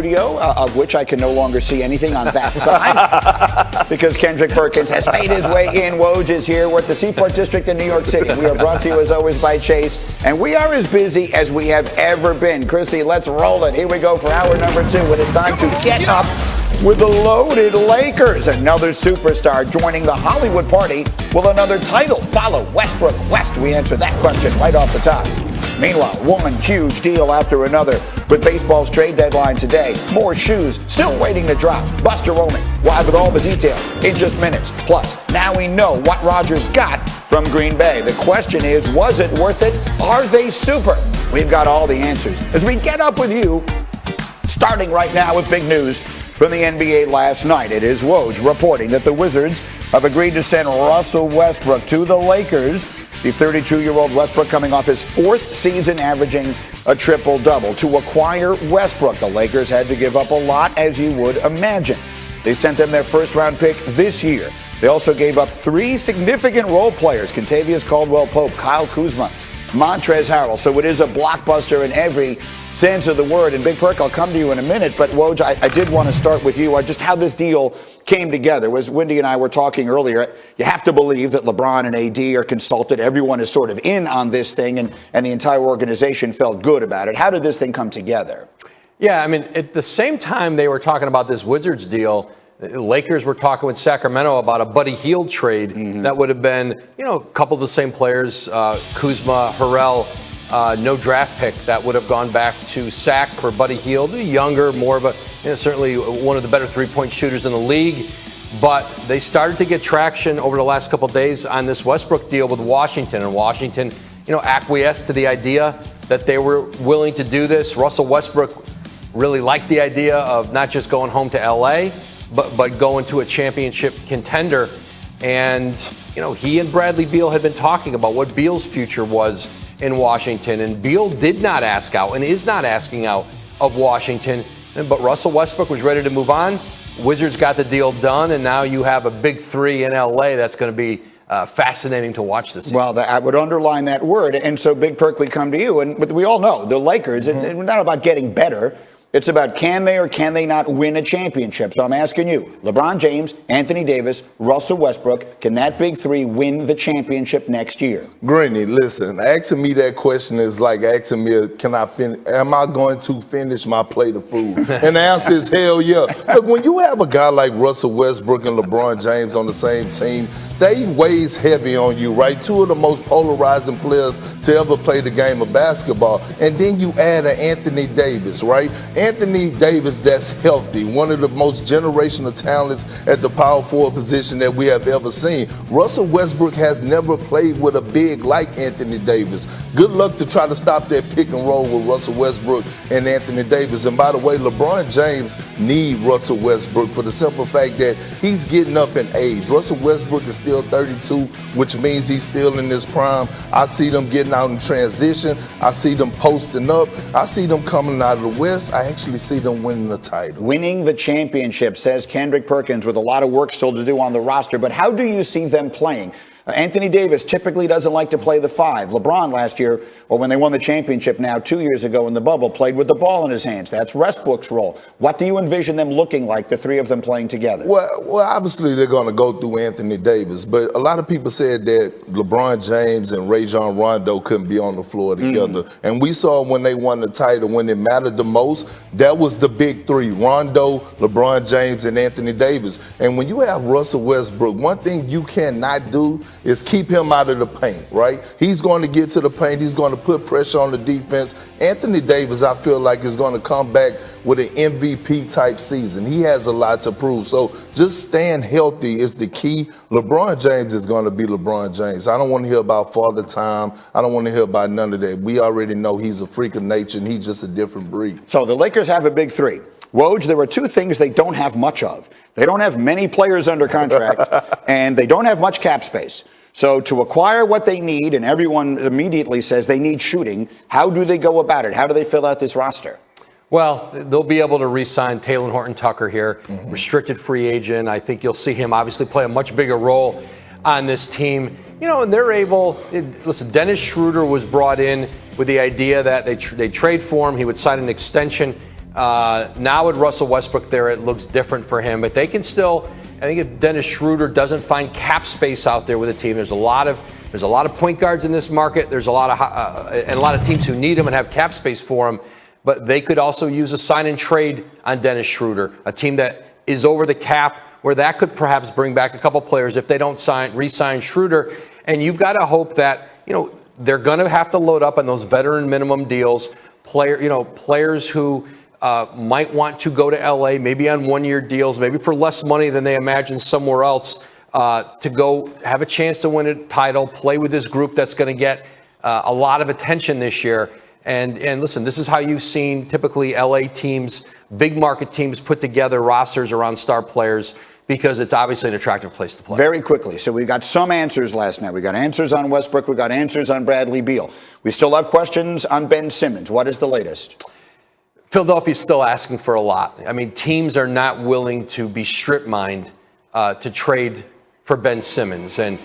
studio, of which I can no longer see anything on that side because Kendrick Perkins has made his way in. Woj is here. We're at the Seaport District in New York City. We are brought to you, as always, by Chase, and we are as busy as we have ever been. Chrissy, let's roll it. Here we go for hour number 2, and it's time to get up with the loaded Lakers. Another superstar joining the Hollywood party. Will another title follow Westbrook West? We answer that question right off the top. Meanwhile, one huge deal after another with baseball's trade deadline today. More shoes still waiting to drop. Buster Roman will have all the details in just minutes. Plus, now we know what Rodgers got from Green Bay. The question is, was it worth it? Are they super? We've got all the answers as we get up with you, starting right now with big news from the NBA last night. It is Woj reporting that the Wizards have agreed to send Russell Westbrook to the Lakers. The 32-year-old Westbrook coming off his 4th season averaging a triple-double. To acquire Westbrook, the Lakers had to give up a lot, as you would imagine. They sent them their first-round pick this year. They also gave up 3 significant role players: Kentavious Caldwell-Pope, Kyle Kuzma, Montrezl Harrell. So it is a blockbuster in every sense of the word. And Big Perk, I'll come to you in a minute, but Woj, I did want to start with you on just how this deal came together. Was Wendy and I were talking earlier, you have to believe that LeBron and AD are consulted. Everyone is sort of in on this thing, and the entire organization felt good about it. How did this thing come together? Yeah, I mean, at the same time they were talking about this Wizards deal, the Lakers were talking with Sacramento about a Buddy Hield trade that would have been, a couple of the same players, Kuzma, Harrell, no draft pick that would have gone back to Sac for Buddy Hield, younger, more of a, certainly one of the better three-point shooters in the league. But they started to get traction over the last couple of days on this Westbrook deal with Washington, and Washington, acquiesced to the idea that they were willing to do this. Russell Westbrook really liked the idea of not just going home to LA, but going to a championship contender. And, he and Bradley Beal had been talking about what Beal's future was in Washington. And Beal did not ask out and is not asking out of Washington. But Russell Westbrook was ready to move on. Wizards got the deal done, and now you have a big 3 in LA that's going to be fascinating to watch this season. Well, I would underline that word. And so, Big Perk, we come to you. But we all know the Lakers, it's not about getting better. It's about can they or can they not win a championship. So I'm asking you, LeBron James, Anthony Davis, Russell Westbrook, can that big 3 win the championship next year? Greeny, listen, asking me that question is like asking me, am I going to finish my plate of food? And the answer is hell yeah. Look, when you have a guy like Russell Westbrook and LeBron James on the same team, they weighs heavy on you, right? 2 of the most polarizing players to ever play the game of basketball. And then you add an Anthony Davis, right? Anthony Davis that's healthy, one of the most generational talents at the power forward position that we have ever seen. Russell Westbrook has never played with a big like Anthony Davis. Good luck to try to stop that pick and roll with Russell Westbrook and Anthony Davis. And by the way, LeBron James need Russell Westbrook for the simple fact that he's getting up in age. Russell Westbrook is still 32, which means he's still in his prime. I see them getting out in transition. I see them posting up. I see them coming out of the West. I actually see them winning the title. Winning the championship, says Kendrick Perkins, with a lot of work still to do on the roster. But how do you see them playing? Anthony Davis typically doesn't like to play the 5. LeBron last year, or when they won the championship now 2 years ago in the bubble, played with the ball in his hands. That's Westbrook's role. What do you envision them looking like, the 3 of them playing together? Well, obviously they're going to go through Anthony Davis, but a lot of people said that LeBron James and Rajon Rondo couldn't be on the floor together. And we saw when they won the title, when it mattered the most, that was the big 3, Rondo, LeBron James, and Anthony Davis. And when you have Russell Westbrook, one thing you cannot do is keep him out of the paint, right? He's going to get to the paint. He's going to put pressure on the defense. Anthony Davis, I feel like, is going to come back with an MVP type season. He has a lot to prove. So just staying healthy is the key. LeBron James is going to be LeBron James. I don't want to hear about father time. I don't want to hear about none of that. We already know he's a freak of nature and he's just a different breed. So the Lakers have a big 3. Woj, there are 2 things they don't have much of. They don't have many players under contract, and they don't have much cap space. So to acquire what they need, and everyone immediately says they need shooting, how do they go about it? How do they fill out this roster? Well, they'll be able to re-sign Talen Horton-Tucker here, restricted free agent. I think you'll see him obviously play a much bigger role on this team. And they're able, listen, Dennis Schroeder was brought in with the idea that they trade for him. He would sign an extension Now with Russell Westbrook there, it looks different for him. But they can still, I think if Dennis Schroeder doesn't find cap space out there with a team, there's a lot of point guards in this market. There's a lot of teams who need him and have cap space for him. But they could also use a sign and trade on Dennis Schroeder, a team that is over the cap, where that could perhaps bring back a couple players if they don't re-sign Schroeder. And you've got to hope that, they're going to have to load up on those veteran minimum deals, players who might want to go to LA, maybe on one-year deals, maybe for less money than they imagine somewhere else, to go have a chance to win a title, play with this group that's going to get a lot of attention this year. And listen, this is how you've seen typically LA teams, big market teams, put together rosters around star players, because it's obviously an attractive place to play. Very quickly. So we got some answers last night. We got answers on Westbrook. We got answers on Bradley Beal. We still have questions on Ben Simmons. What is the latest? Philadelphia's still asking for a lot. I mean, teams are not willing to be strip-mined to trade for Ben Simmons. And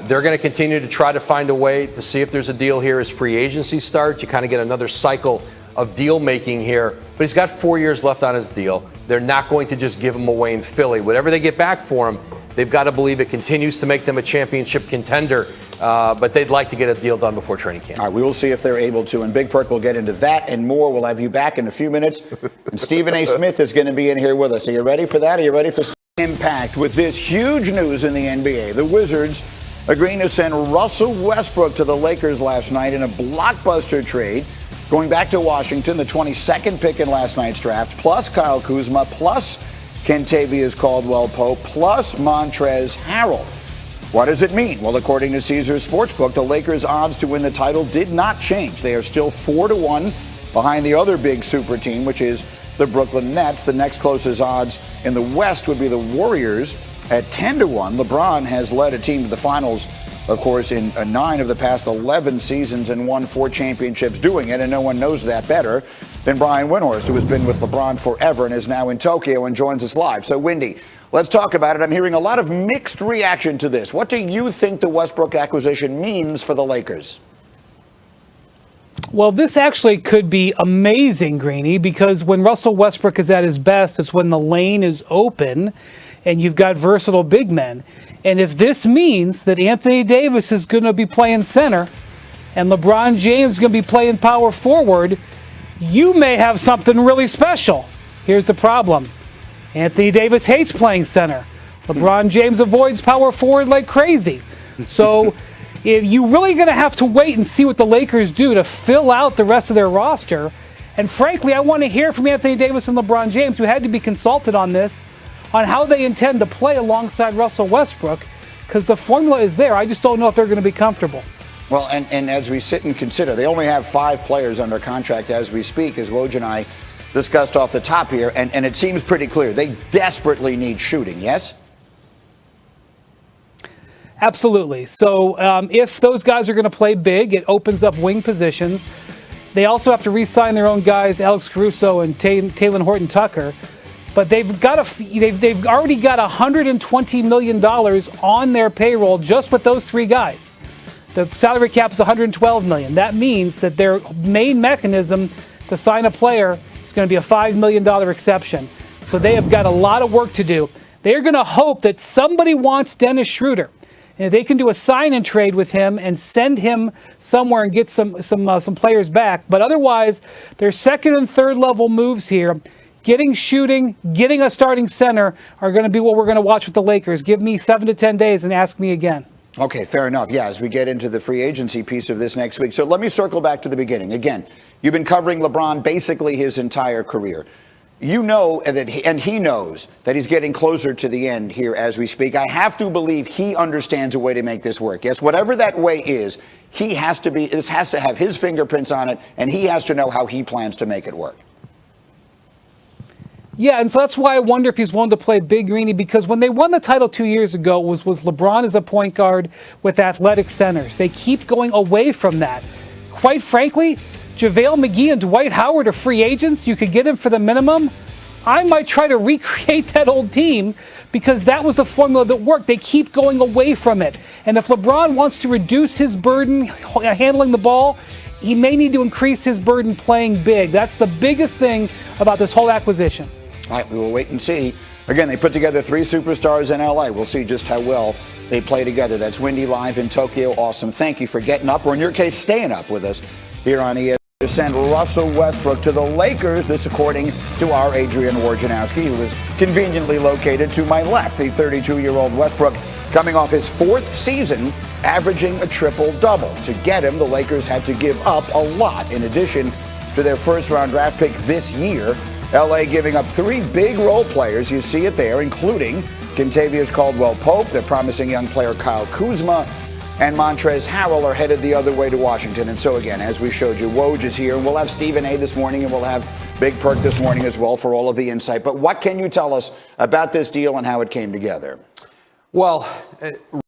they're going to continue to try to find a way to see if there's a deal here as free agency starts. You kind of get another cycle of deal making here. But he's got 4 years left on his deal. They're not going to just give him away in Philly. Whatever they get back for him, they've got to believe it continues to make them a championship contender. But they'd like to get a deal done before training camp. All right, we will see if they're able to. And Big Perk will get into that and more. We'll have you back in a few minutes. And Stephen A. Smith is going to be in here with us. Are you ready for that? Are you ready for impact with this huge news in the NBA? The Wizards agreeing to send Russell Westbrook to the Lakers last night in a blockbuster trade. Going back to Washington, the 22nd pick in last night's draft, plus Kyle Kuzma, plus Kentavious Caldwell-Pope, plus Montrezl Harrell. What does it mean? Well, according to Caesars Sportsbook, the Lakers' odds to win the title did not change. They are still 4-1 behind the other big super team, which is the Brooklyn Nets. The next closest odds in the West would be the Warriors at 10-1. LeBron has led a team to the finals, of course, in 9 of the past 11 seasons and won 4 championships doing it, and no one knows that better than Brian Windhorst, who has been with LeBron forever and is now in Tokyo and joins us live. So, Windy, let's talk about it. I'm hearing a lot of mixed reaction to this. What do you think the Westbrook acquisition means for the Lakers? Well, this actually could be amazing, Greeny, because when Russell Westbrook is at his best, it's when the lane is open and you've got versatile big men. And if this means that Anthony Davis is going to be playing center and LeBron James is going to be playing power forward, you may have something really special. Here's the problem. Anthony Davis hates playing center. LeBron James avoids power forward like crazy. So if you're really going to have to wait and see what the Lakers do to fill out the rest of their roster. And frankly, I want to hear from Anthony Davis and LeBron James, who had to be consulted on this, on how they intend to play alongside Russell Westbrook, because the formula is there. I just don't know if they're going to be comfortable. Well, and as we sit and consider, they only have 5 players under contract as we speak, as Woj and I discussed off the top here, and it seems pretty clear. They desperately need shooting, yes? Absolutely. So if those guys are going to play big, it opens up wing positions. They also have to re-sign their own guys, Alex Caruso and Talen Horton-Tucker. But they've already got $120 million on their payroll just with those 3 guys. The salary cap is $112 million. That means that their main mechanism to sign a player is going to be a $5 million exception. So they have got a lot of work to do. They're going to hope that somebody wants Dennis Schroeder. And they can do a sign and trade with him and send him somewhere and get some players back. But otherwise, their second and third level moves here, getting shooting, getting a starting center, are going to be what we're going to watch with the Lakers. Give me 7 to 10 days and ask me again. Okay, fair enough. Yeah, as we get into the free agency piece of this next week. So let me circle back to the beginning. Again, you've been covering LeBron basically his entire career. You know that, he knows that he's getting closer to the end here as we speak. I have to believe he understands a way to make this work. Yes, whatever that way is, this has to have his fingerprints on it, and he has to know how he plans to make it work. Yeah, and so that's why I wonder if he's willing to play big, Greeny, because when they won the title 2 years ago, was LeBron as a point guard with athletic centers. They keep going away from that. Quite frankly, JaVale McGee and Dwight Howard are free agents. You could get them for the minimum. I might try to recreate that old team because that was a formula that worked. They keep going away from it. And if LeBron wants to reduce his burden handling the ball, he may need to increase his burden playing big. That's the biggest thing about this whole acquisition. All right, we will wait and see. Again, they put together 3 superstars in LA. We'll see just how well they play together. That's Windy live in Tokyo. Awesome. Thank you for getting up, or in your case, staying up with us here on ESPN. To send Russell Westbrook to the Lakers. This according to our Adrian Wojnarowski, who is conveniently located to my left. The 32-year-old Westbrook coming off his 4th season, averaging a triple-double. To get him, the Lakers had to give up a lot. In addition to their first-round draft pick this year, LA giving up 3 big role players. You see it there, including Kentavious Caldwell-Pope, their promising young player Kyle Kuzma, and Montrezl Harrell are headed the other way to Washington. And so again, as we showed you, Woj is here, and we'll have Stephen A. this morning, and we'll have Big Perk this morning as well for all of the insight. But what can you tell us about this deal and how it came together? Well,